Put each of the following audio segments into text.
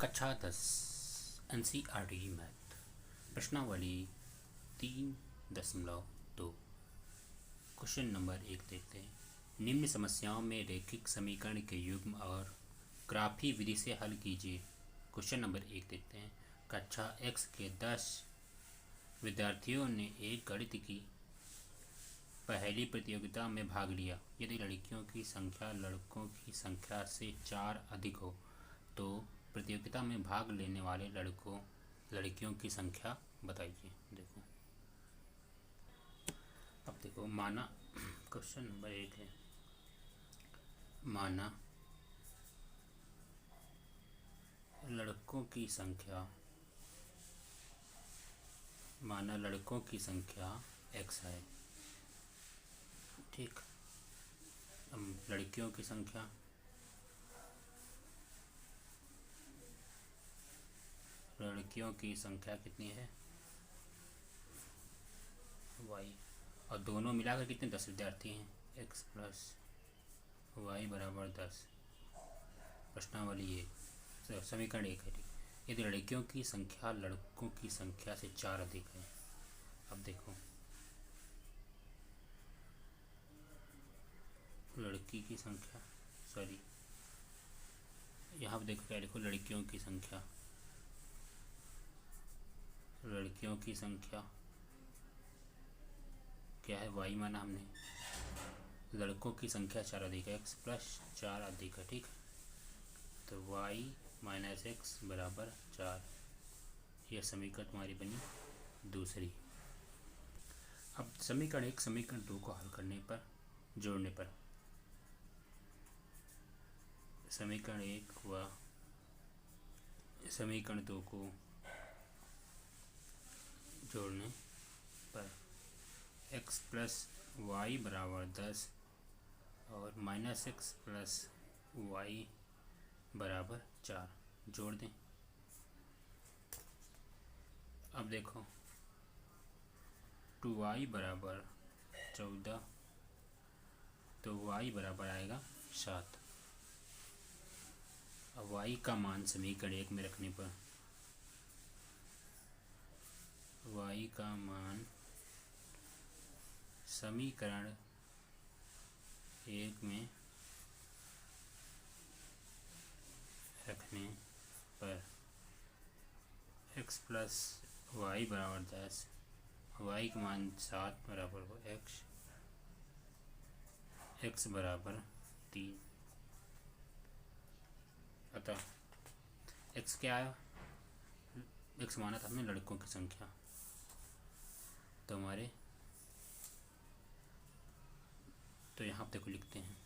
कक्षा 10 NCERT math प्रश्नावली 3.2 question number 1 देखते हैं। निम्न समस्याओं में रेखिक समीकरण के युग्म और ग्राफी विधि से हल कीजिए। क्वेश्चन नंबर 1 देखते हैं। कक्षा X के 10 विद्यार्थियों ने एक गणित की पहली प्रतियोगिता में भाग लिया। यदि लड़कियों की संख्या लड़कों की संख्या से 4 अधिक हो तो प्रतियोगिता में भाग लेने वाले लड़कियों की संख्या बताइए। देखो माना क्वेश्चन नंबर 1 है। माना लड़कों की संख्या x है। ठीक, अब लड़कियों की संख्या कितनी है y, और दोनों मिलाकर कितने 10 विद्यार्थी हैं। x प्लस वाई बराबर 10। प्रश्नावली ये समीकरण 1 है। ठीक, यदि लड़कियों की संख्या लड़कों की संख्या से 4 अधिक है। अब देखो लड़की की संख्या यहाँ पर देखो क्या लिखो, लड़कियों की संख्या क्या है y माना हमने। लड़कों की संख्या 4 अधिक है, x प्लस 4 अधिक है। ठीक, तो y माइनस एक्स बराबर 4। यह समीकरण तुम्हारी बनी दूसरी। अब समीकरण 1 समीकरण 2 को हल करने पर जोड़ने पर समीकरण 1 व समीकरण 2 को जोड़ने पर x प्लस वाई बराबर 10 और माइनस एक्स प्लस वाई बराबर 4 जोड़ दें। अब देखो 2y बराबर 14, तो y बराबर आएगा 7। अब y का मान समीकरण 1 में रखने पर y का मान समीकरण 1 में रखने पर x प्लस वाई बराबर 10, y का मान 7 बराबर हो x बराबर 3। अतः x क्या आया, x माना था हमने लड़कों की संख्या, तो हमारे तो यहाँ देखो लिखते हैं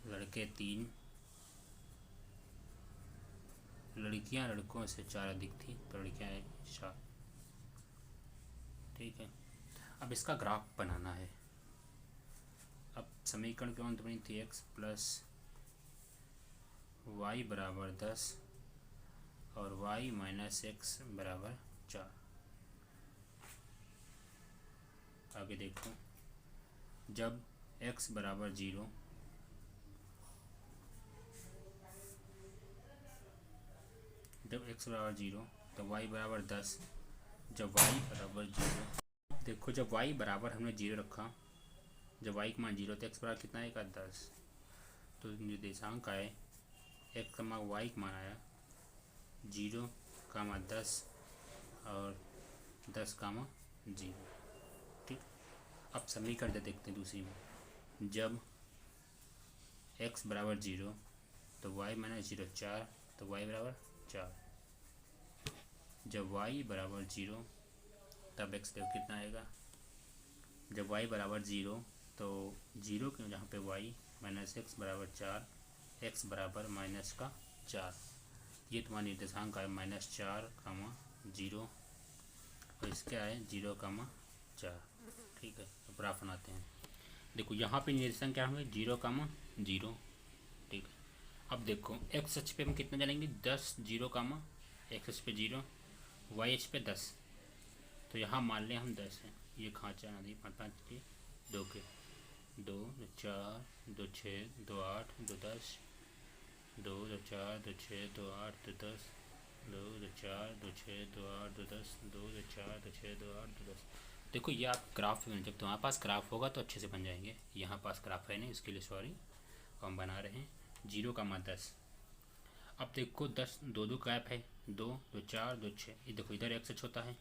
लड़के 3, लड़कियाँ लड़कों से 4 अधिक थी तो लड़कियाँ 7। ठीक है, अब इसका ग्राफ बनाना है। अब समीकरण के अंत बनी थी x प्लस वाई बराबर 10 और y माइनस एक्स बराबर 4। आगे देखो जब x बराबर 0 तो y बराबर 10। जब y बराबर 0, देखो जब y बराबर हमने 0 रखा, जब y का मान 0 तो x बराबर कितना आएगा 10। तो निर्देशांक आए x का y का मान आया 0 कामा 10 और 10 कामा 0। ठीक, अब समीकरण देखते हैं दूसरी में। जब x बराबर 0 तो y माइनस 0 4, तो y बराबर 4। जब y बराबर 0 तब x देखो कितना आएगा। जब y बराबर 0 तो 0 के जहाँ पे y माइनस एक्स बराबर 4, x बराबर माइनस का 4। ये तुम्हारा निर्देशांक है -4, 0 और इसके आए 0, 4। ठीक है, तो ग्राफ बनाते हैं। देखो यहाँ पे निर्देशांक क्या होंगे 0, 0। ठीक है, अब देखो x अक्ष पे हम कितना जानेंगे 10, 0, x अक्ष पे 0, y अक्ष पे 10। तो यहाँ मान लें हम 10 हैं। ये खाँचा नदी 5 के 2 के 2, 4, 2, 6, 2, 8, 2, 10, दो दो चार दो छः दो आठ दो 10, दो दो चार दो छः दो आठ दो 10, दो दो चार दो छः दो आठ दो 10। देखो ये आप ग्राफ में, जब तुम्हारे पास ग्राफ होगा तो अच्छे से बन जाएंगे। यहाँ पास ग्राफ है नहीं, इसके लिए सॉरी, हम बना रहे हैं। 0, 10। अब देखो 10 दो दो गैप है, दो दो चार दो छः, ये देखो इधर एक्स एच होता है,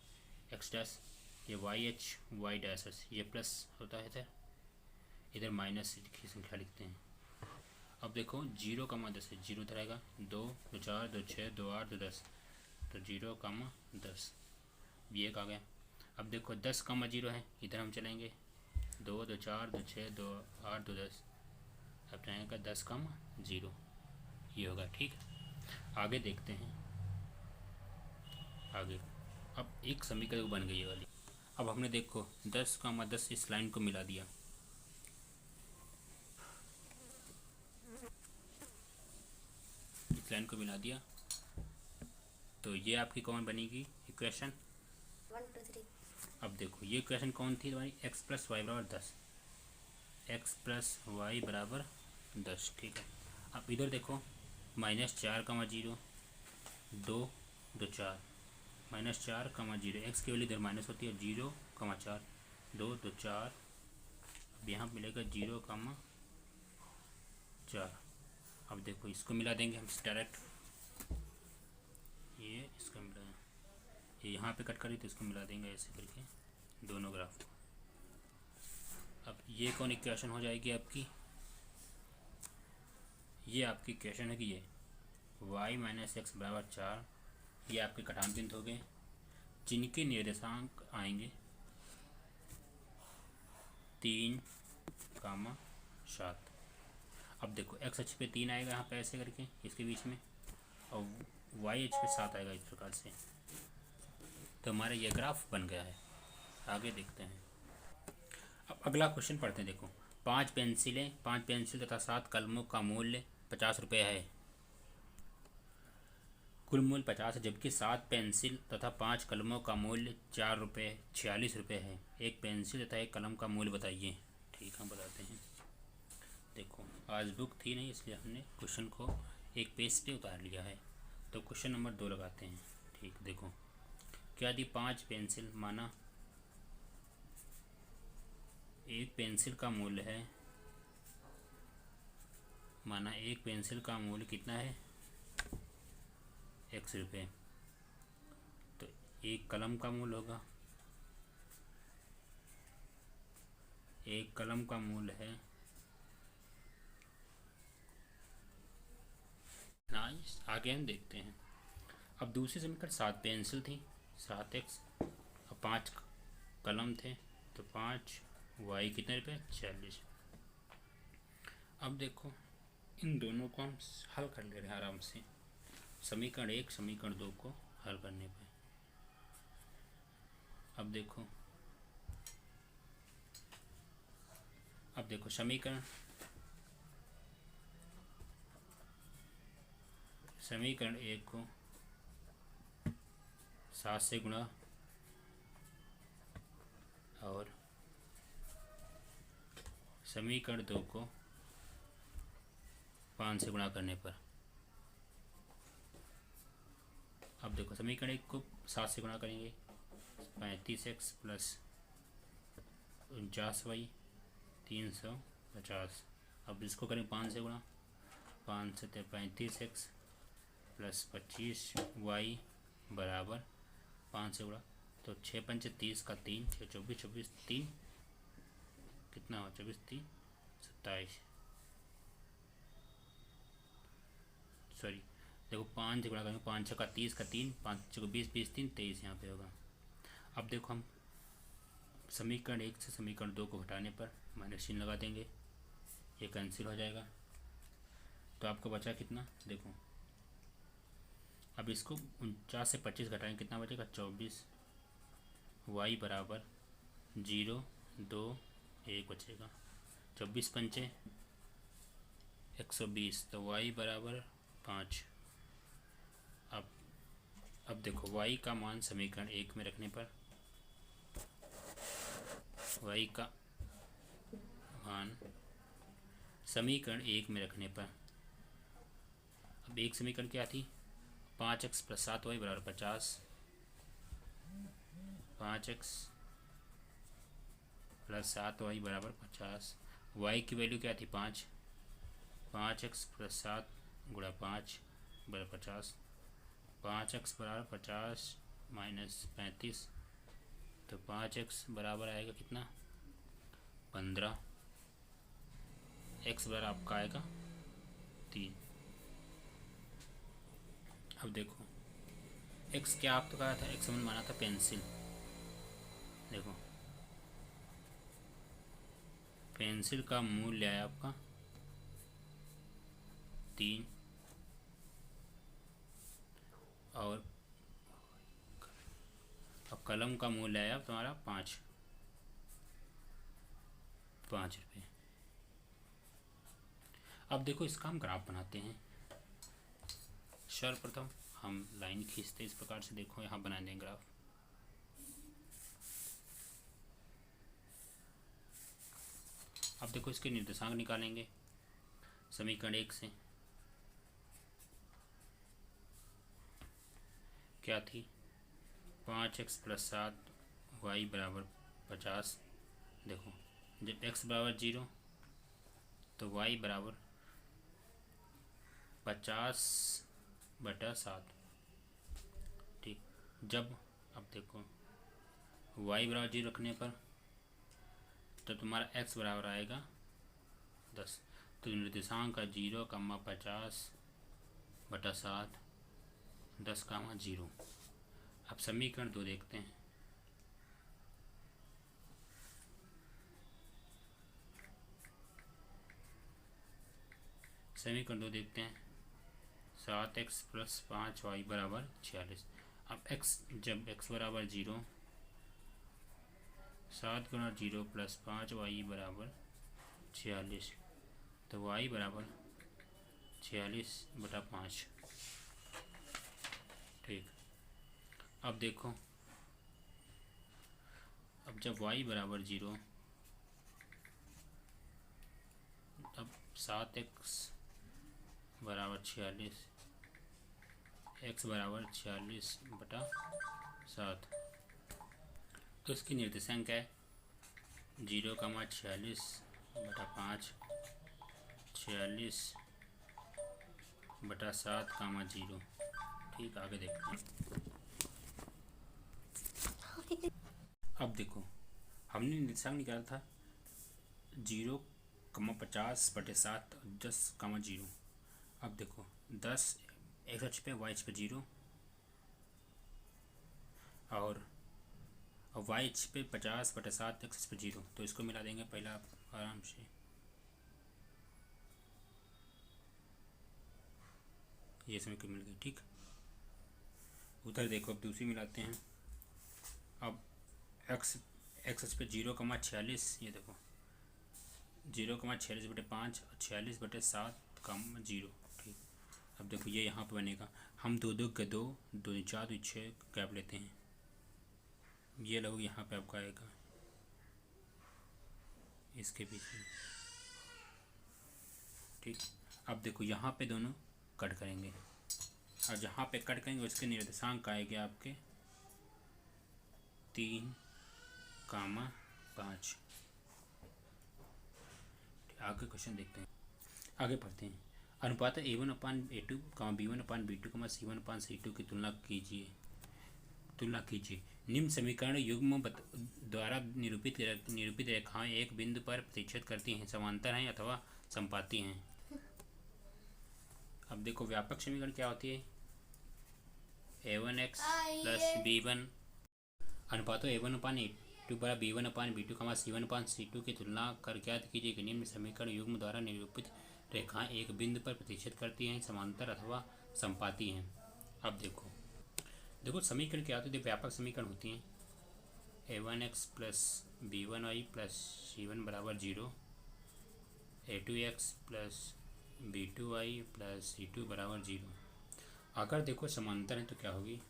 एक्स डैश, ये Y H Y dash H, ये प्लस होता है इधर, इधर माइनस की संख्या लिखते हैं। अब देखो 0, 10 है, 0 इधर आएगा, दो दो चार दो छः दो आठ दो 10, तो 0, 10 ये एक आ गया। अब देखो 10, 0 है, इधर हम चलेंगे, दो दो चार दो छः दो आठ दो 10, अब जाएगा 10, 0, ये होगा। ठीक है, आगे देखते हैं आगे। अब एक समीकरण बन गई है वाली। अब हमने देखो 10, 10 इस लाइन को मिला दिया, इस लाइन को मिला दिया, तो ये आपकी कौन बनेगी इक्वेशन 1 2 3। अब देखो ये इक्वेशन कौन थी हमारी, x प्लस वाई बराबर 10, x प्लस वाई बराबर 10। ठीक है, अब इधर देखो -4, 0, 2 2 4, -4, 0, एक्स की वैल्यू इधर माइनस होती है, 0, 4, 2 2 4, अब यहाँ मिलेगा 0, 4। अब देखो इसको मिला देंगे हम डायरेक्ट, ये इसको मिला, ये यहाँ पे कट करी तो इसको मिला देंगे ऐसे करके दोनों ग्राफ को। अब ये कौन इक्वेशन हो जाएगी आपकी, ये आपकी इक्वेशन है कि ये y - x बराबर 4, ये आपके कटान बिंदु हो गए जिनके निर्देशांक आएंगे 3, 7। अब देखो x अक्ष पे 3 आएगा यहाँ पे ऐसे करके इसके बीच में, और y अक्ष पे 7 आएगा इस प्रकार से, तो हमारा ये ग्राफ बन गया है। आगे देखते हैं। अब अगला क्वेश्चन पढ़ते हैं। देखो 5 पेंसिल तथा 7 कलमों का मूल्य 50 रुपये है। कुल मूल्य 50 है, जबकि 7 पेंसिल तथा 5 कलमों का मूल्य 46 रुपये है। एक पेंसिल तथा एक कलम का मूल्य बताइए। ठीक, हम बताते हैं। देखो आज बुक थी नहीं, इसलिए हमने क्वेश्चन को एक पेज पे उतार लिया है। तो क्वेश्चन नंबर 2 लगाते हैं। ठीक, देखो क्या दी, 5 पेंसिल, माना एक पेंसिल का मूल्य है, माना एक पेंसिल का मूल्य कितना है, x रुपये। तो एक कलम का मूल्य होगा, एक कलम का मूल्य है नाइस। आगे हम देखते हैं। अब दूसरी समीकरण 7 पेंसिल थी, 7x, और 5 कलम थे, तो 5 y कितने रुपये, 46। अब देखो इन दोनों को हम हल कर ले रहे हैं आराम से, समीकरण 1 समीकरण 2 को हल करने पे। अब देखो समीकरण 1 को 7 से गुणा और समीकरण 2 को 5 से गुणा करने पर। अब देखो समीकरण 1 को 7 से गुणा करेंगे, 35x प्लस 49y 350। अब इसको करें 5 से गुणा, 5 से 35x प्लस 25y बराबर 5 से गुणा, तो 6 पंचे 30 का 3, 6 24 24 3 कितना हो, 24 3 27, सॉरी देखो 5 से गुणा करेंगे, 5 6 का 30 का 3, 5 6 को 20 20 3 23 यहाँ पे होगा। अब देखो हम समीकरण 1 से समीकरण 2 को घटाने पर माइनस चिन्ह लगा देंगे, ये कैंसिल हो जाएगा, तो आपको बचा कितना, देखो अब इसको 49 से 25 घटाएंगे, कितना बचेगा, 24। y बराबर 0 2 1 बचेगा, 24 पंचे 120, तो y बराबर 5। अब देखो y का मान समीकरण 1 में रखने पर, y का मान समीकरण 1 में रखने पर अब एक समीकरण क्या थी, 5x प्लस 7y बराबर 50, 5x प्लस 7y बराबर 50, y की वैल्यू क्या थी 5, 5x प्लस 7 गुणा 5 बराबर 50, 5x बराबर 50 माइनस 35, तो 5x बराबर आएगा कितना 15, x बराबर आपका आएगा 3। अब देखो x क्या आपको कहा था, x हमने माना था पेंसिल। देखो पेंसिल का मूल्य है आपका 3 और अब कलम का मूल्य है अब तुम्हारा 5 रुपये। अब देखो इसका हम ग्राफ बनाते हैं। सर्वप्रथम हम लाइन खींचते इस प्रकार से, देखो यहाँ बना दें ग्राफ। अब देखो इसके निर्देशांक निकालेंगे समीकरण 1 से। क्या थी 5x प्लस 7y बराबर 50। देखो जब x बराबर 0 तो y बराबर 50/7। ठीक, जब अब देखो y बराबर 0 रखने पर तो तुम्हारा x बराबर आएगा 10। तो निर्देशांक का 0,50/7 10,0। अब समीकरण 2 देखते हैं। समीकरण 2 देखते हैं, 7x प्लस 5y बराबर 46। अब x जब x बराबर 0, 7 गुना 0 प्लस 5y बराबर 46, तो y बराबर 46/5। ठीक, अब देखो अब जब y बराबर 0 तब 7x बराबर 46, x बराबर 46/7। तो इसकी निर्देशांक है 0,46/5, 46/7, 0। ठीक, आगे देखते हैं। अब देखो हमने निर्देशांक निकाला था 0,50/7 10,0। अब देखो 10 x अक्ष पे y अक्ष पे 0 और y अक्ष पे 50/7 x अक्ष पे 0। तो इसको मिला देंगे पहला आराम से। ये समीकरण मिल गई। ठीक, उधर देखो अब दूसरी मिलाते हैं। अब x अक्ष पे 0,46, ये देखो 0,46/5 और 46/7, 0। ठीक, अब देखो ये यहाँ पे बनेगा। हम 2 2 के 2 2 4 2 6 गैप लेते हैं। ये लोग यहाँ पे आपका आएगा इसके पीछे। ठीक, अब देखो यहाँ पे दोनों कट करेंगे और जहाँ पे कट करेंगे उसके निर्देशांक आएंगे आपके 3,5। आगे क्वेश्चन देखते हैं, आगे पढ़ते हैं। अनुपात A1/A2, B1/B2, C1/C2 की तुलना कीजिए। निम्न समीकरण युग्म द्वारा निरूपित रेखाएं एक बिंदु पर प्रतिच्छेद करती हैं, समांतर हैं अथवा समपाती हैं। अब देखो व्यापक समीकरण क्या होती है, A1x प्लस B1 अनुपातों A1/A2 बराबर B1/B2, C1/C2 की तुलना कर ज्ञात कीजिए कि निम्न समीकरण युग्म द्वारा निरूपित रेखाएं एक बिंदु पर प्रतिच्छेद करती हैं, समांतर अथवा समपाती हैं। अब देखो समीकरण क्या होती है, व्यापक समीकरण होती हैं। A1x plus B1y plus C1 बराबर 0, A2x plus B2y plus C2 बराबर 0। अगर देखो समांतर है तो क्या होगी,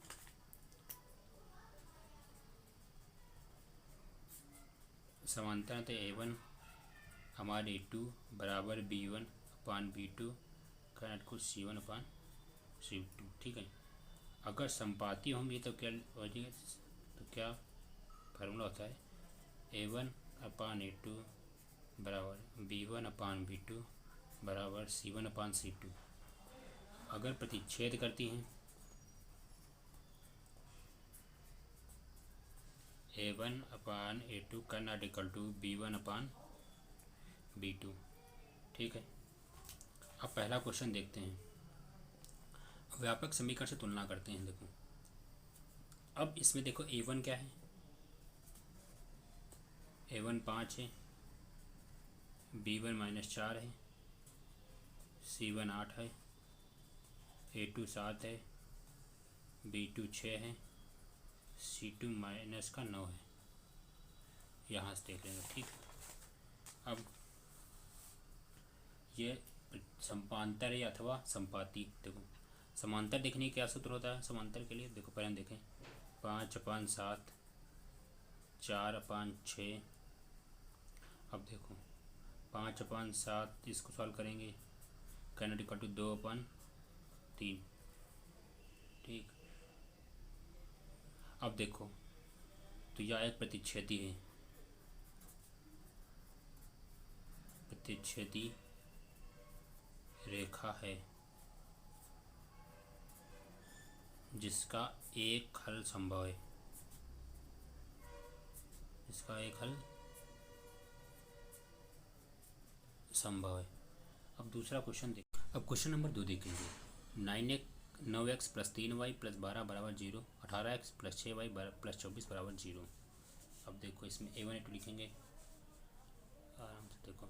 समांतर तो A1 हमारे A2 बराबर B1/B2 का कुछ C1/C2 C2। ठीक है, अगर संपाती होंगी तो क्या हो जाएगा, तो क्या फार्मूला होता है A1/A2 बराबर B1/B2 बराबर C1/C2। अगर प्रतिच्छेद करती हैं A1/A2 का नॉट इक्वल टू B1/B2। ठीक है, अब पहला क्वेश्चन देखते हैं। व्यापक समीकरण से तुलना करते हैं। देखो अब इसमें देखो A1 क्या है, A1 5 है, B1 -4 है, C1 8 है, A2 7 है, B2 6 है, C2 -9 है। यहाँ से देख लेंगे। ठीक, अब ये समांतर है अथवा संपाती। देखो समांतर देखने का क्या सूत्र होता है समांतर के लिए, देखो पहले हम देखें 5/7, 4/6। अब देखो 5/7 इसको सॉल्व करेंगे, कैन इक्वल टू 2/3। ठीक, अब देखो तो यह एक प्रतिच्छेदी है, प्रतिच्छेदी रेखा है जिसका एक हल संभव है, जिसका एक हल संभव है। अब दूसरा क्वेश्चन देख, अब क्वेश्चन नंबर 2 देखेंगे। 9x + 3y + 12 बराबर 0, 18x + 6y + 24 बराबर 0। अब देखो इसमें A1 A2 लिखेंगे आराम से। देखो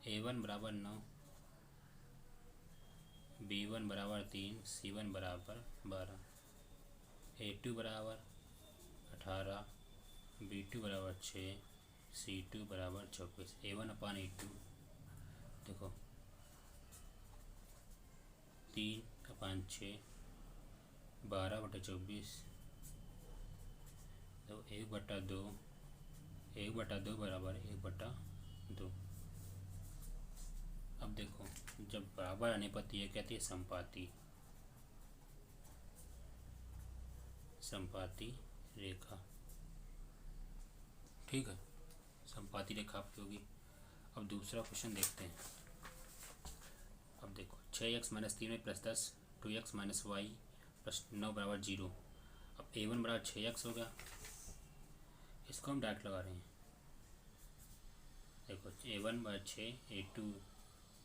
A1 बराबर 9, B1 बराबर 3, C1 बराबर 12, A2 बराबर 18, B2 बराबर 6, C2 बराबर 24। A1/A2 देखो 3/6, 12/24, तो 1/2, 1/2 बराबर 1/2। अब देखो जब बराबर आने पर यह कहती है संपाती, संपाती रेखा। ठीक है, संपाती रेखा आपकी होगी। अब दूसरा क्वेश्चन देखते हैं। अब देखो 6x - 3y + 10, 2x - y + 9 बराबर 0। अब A1 बराबर 6x हो गया, इसको हम डायरेक्ट लगा रहे हैं। देखो A1 = 6, A2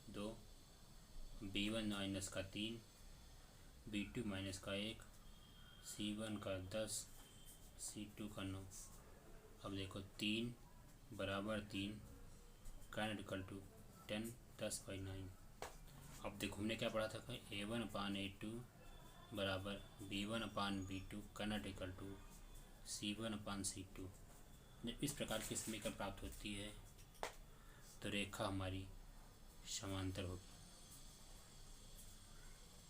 2, B1 - 3, B2 - 1, C1 का 10, C2 का 9। अब देखो 3 बराबर 3 का इक्वल टू 10, 10/9। अब देखो हमने क्या पढ़ा था कि A1/A2 बराबर B1/B2 का नॉट इक्वल टू C1/C2। जब इस प्रकार की समीकरण प्राप्त होती है तो रेखा हमारी समांतर होगी।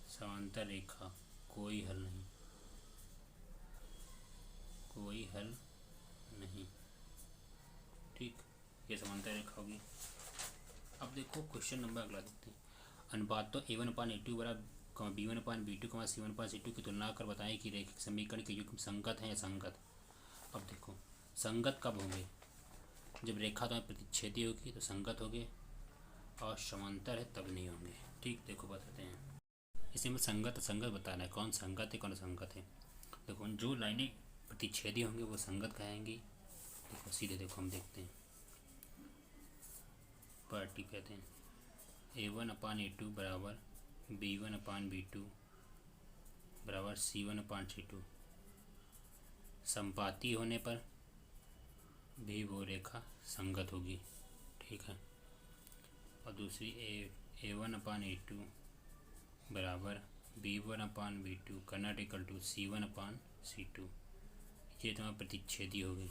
समांतर रेखा कोई हल नहीं, कोई हल नहीं। ठीक, ये समांतर रेखा होगी। अब देखो क्वेश्चन नंबर अगला देखते हैं। अनुपातों A1/A2 बराबर B1/B2, C1/C2 की तुलना कर बताएं कि रैखिक समीकरण के युग्म संगत हैं या असंगत। अब देखो संगत कब होंगे, जब रेखा तो प्रतिच्छेदी होगी तो संगत होंगे, और समांतर है तब नहीं होंगे। ठीक, देखो बताते हैं। इसमें संगत असंगत बताना है, कौन संगत है कौन असंगत है। देखो जो लाइनें प्रतिच्छेदी होंगी वो संगत कहेंगी। देखो सीधे देखो हम देखते हैं। पार्टी कहते हैं A1/A2 बराबर B1/B2 बराबर C1/C2। संपाती होने पर भी वो रेखा संगत होगी। ठीक है, और दूसरी A1/A2 बराबर B1/B2 का नॉट इक्वल टू C1/C2। ये तुम्हारा प्रतिच्छेदी होगी।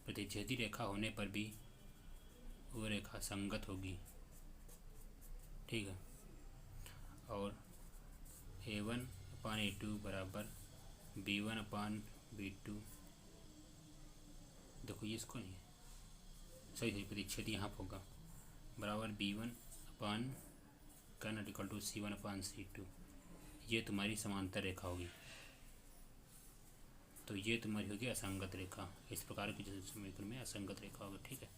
प्रतिच्छेदी रेखा होने पर भी वो रेखा संगत होगी। ठीक है, और A1/A2 बराबर B1/B2। देखो ये इसको नहीं है, सही प्रतिच्छेदी यहाँ पर होगा, बराबर B1/B2 का नॉट इक्वल टू C1/C2, ये तुम्हारी समांतर रेखा होगी। तो ये तुम्हारी होगी असंगत रेखा। इस प्रकार की जैसे समीकरण में असंगत रेखा होगी। ठीक है,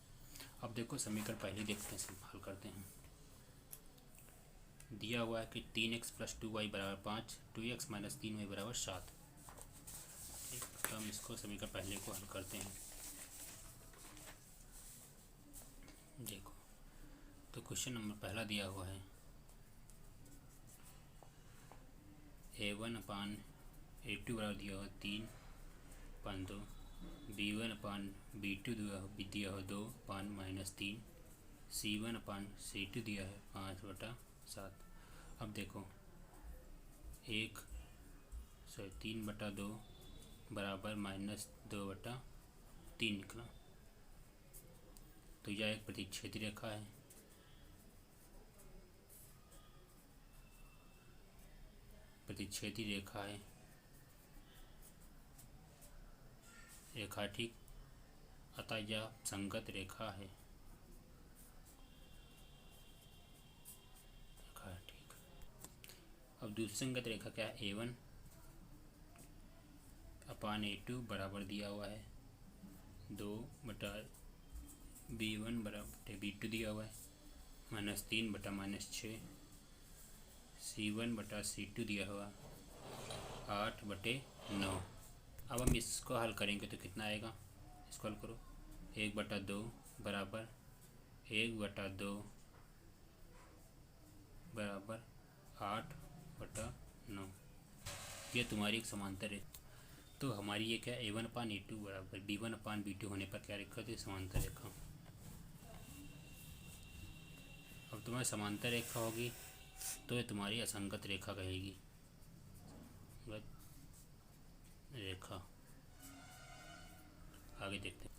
अब देखो समीकरण पहले देखते हैं, हल करते हैं। दिया हुआ है कि 3x + 2y = 5, 2x - 3y = 7। ठीक, तो हम इसको समीकरण पहले को हल करते हैं। देखो, तो क्वेश्चन नंबर पहला दिया हुआ है A1/A2 बराबर दिया हुआ 3/2, B1/B2 दिया हुआ 2/-3, C1/C2 दिया है 5/7। अब देखो 3/2 बराबर -2/3 निकला। तो यह एक प्रतिच्छेदी रेखा है। प्रतिच्छेदी रेखा है, रेखा ठीक, अतः यह संगत रेखा है। रेखा ठीक। अब दूसरी संगत रेखा क्या है? A1/A2 बराबर दिया हुआ है 2/B1/B2 दिया हुआ है -3/-6, C1/C2 दिया हुआ 8/9। अब हम इसको हल करेंगे तो कितना आएगा? इसको हल करो। 1/2 बराबर 1/2 बराबर 8/9। ये तुम्हारी एक समांतर है। तो हमारी ये क्या, A1/A2 बराबर B1/B2 होने पर क्या रेखा थी? समांतर रेखा। अब तुम्हारी समांतर रेखा होगी तो ये तुम्हारी असंगत रेखा कहेगी। रेखा। आगे देखते हैं।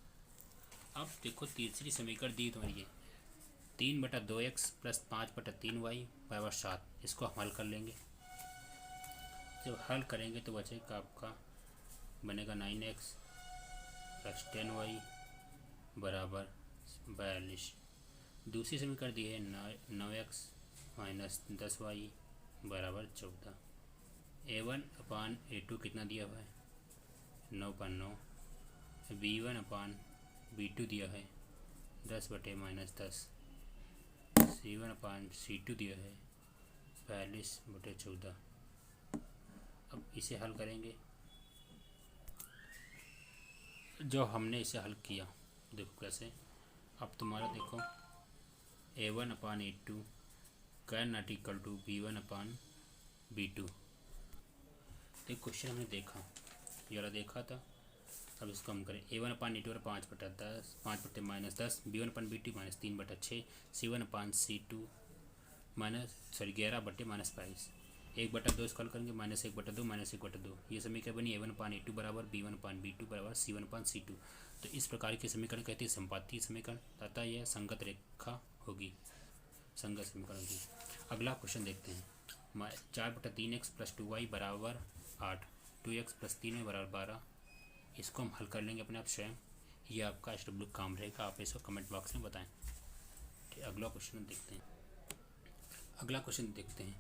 अब देखो तीसरी समीकरण दी तुम्हारी ये 3/2x + 5/3y = 7। इसको हम हल कर लेंगे। जब हल करेंगे तो बचेगा आपका, बनेगा 9x + 10y = 42। दूसरी समीकरण दी है 9x - 10y = 14। A1/A2 कितना दिया हुआ है? 9/9। B1/B2 दिया है 10/-10, C1/C2 दिया है 42/14। अब इसे हल करेंगे। जो हमने इसे हल किया, देखो कैसे। अब तुम्हारा देखो A1/A2 का नॉट इक्वल टू B1/B2। तो क्वेश्चन हमने देखा, ये देखा था। अब इसको हम करें। A1/A2 5/10, 5/-10, B1/B2 -3/6, C1/C2 11/-22। 1/2 इसको हल करेंगे, -1/2 -1/2। ये समीकरण बनी A1/A2 बराबर B1/B2 बराबर C1/C2। तो इस प्रकार की समीकरण कहती है संपाती समीकरण, तथा यह संगत रेखा होगी, संगत समीकरण होगी। अगला क्वेश्चन देखते हैं। 4/3x + 2y = 8, 2x + 3y = 12। इसको हम हल कर लेंगे अपने आप स्वयं। ये आपका SW काम रहेगा, आप इसको कमेंट बॉक्स में बताएं। ठीक, अगला क्वेश्चन देखते हैं। अगला क्वेश्चन देखते हैं।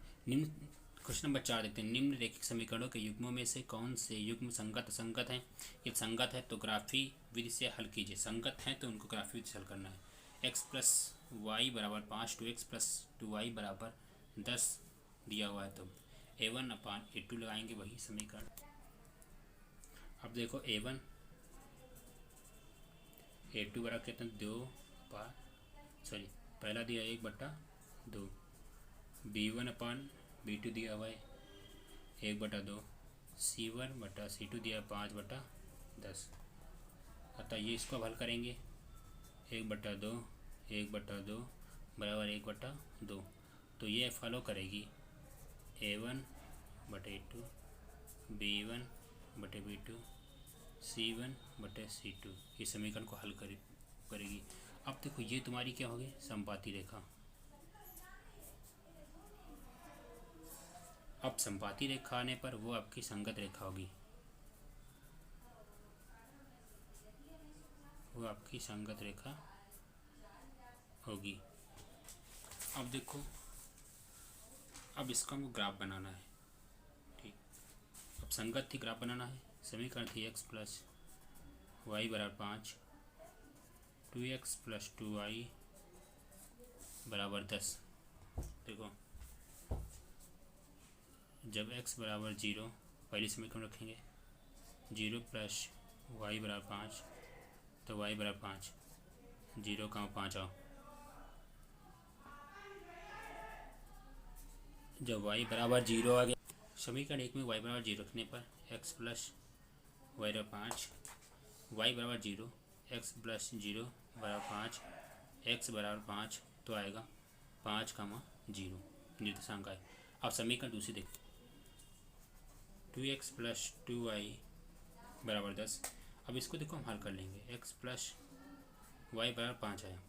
क्वेश्चन नंबर 4 देखते हैं। निम्न रैखिक समीकरणों के युग्मों में से कौन से युग्म संगत असंगत हैं? ये संगत है तो ग्राफी विधि से हल कीजिए, संगत हैं तो उनको ग्राफी विधि से हल करना है। x + y = 5, 2x + 2y = 10 दिया हुआ है, तो A1/A2 लगाएंगे वही समीकरण। अब देखो A1/A2 बराबर कितना? 2 पहला दिया 1/2, B1/B2 दिया हुआ है 1/2, C1/C2 दिया 5/10। अतः ये इसको अब हल करेंगे। 1/2 1/2 बराबर 1/2, तो ये फॉलो करेगी A1/A2, B1/B2, C1/C2। ये समीकरण को हल करेगी। अब देखो ये तुम्हारी क्या होगी? संपाती रेखा। अब संपाती रेखा आने पर वो आपकी संगत रेखा होगी, वो आपकी संगत रेखा होगी। अब देखो अब इसका हमको ग्राफ बनाना है। ठीक, अब संगत थी ग्राफ बनाना है। समीकरण थी x प्लस वाई बराबर 5, 2x प्लस 2y बराबर 10। देखो जब x बराबर 0, पहली समीकरण रखेंगे 0 प्लस वाई बराबर 5, तो y बराबर 5, 0 का 5 आओ। जब y बराबर 0 आ गया, समीकरण 1 में y बराबर 0 रखने पर x प्लस वाई बराबर 5, y बराबर 0, x प्लस 0 बराबर 5, x बराबर 5, तो आएगा 5,0 निर्देशांक आए। अब समीकरण दूसरी देखो, 2x प्लस 2y बराबर 10। अब इसको देखो हम हल कर लेंगे, x प्लस वाई बराबर 5 आया।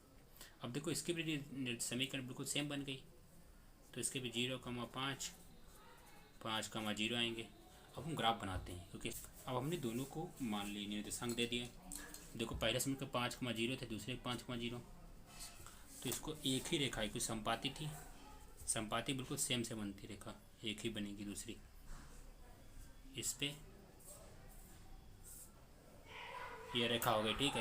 अब देखो इसके भी समीकरण बिल्कुल सेम बन गई, तो इसके भी 0,5, 5,0 आएंगे। अब हम ग्राफ बनाते हैं, क्योंकि अब हमने दोनों को मान ली निर्देशांक दे दिए। देखो पहले समीकरण 5,0 थे, दूसरे 5,0, तो इसको एक ही रेखा है, कोई संपाति थी, संपाति बिल्कुल सेम से बनती रेखा एक ही बनेगी। दूसरी इस पे ये रेखा हो गई। ठीक है।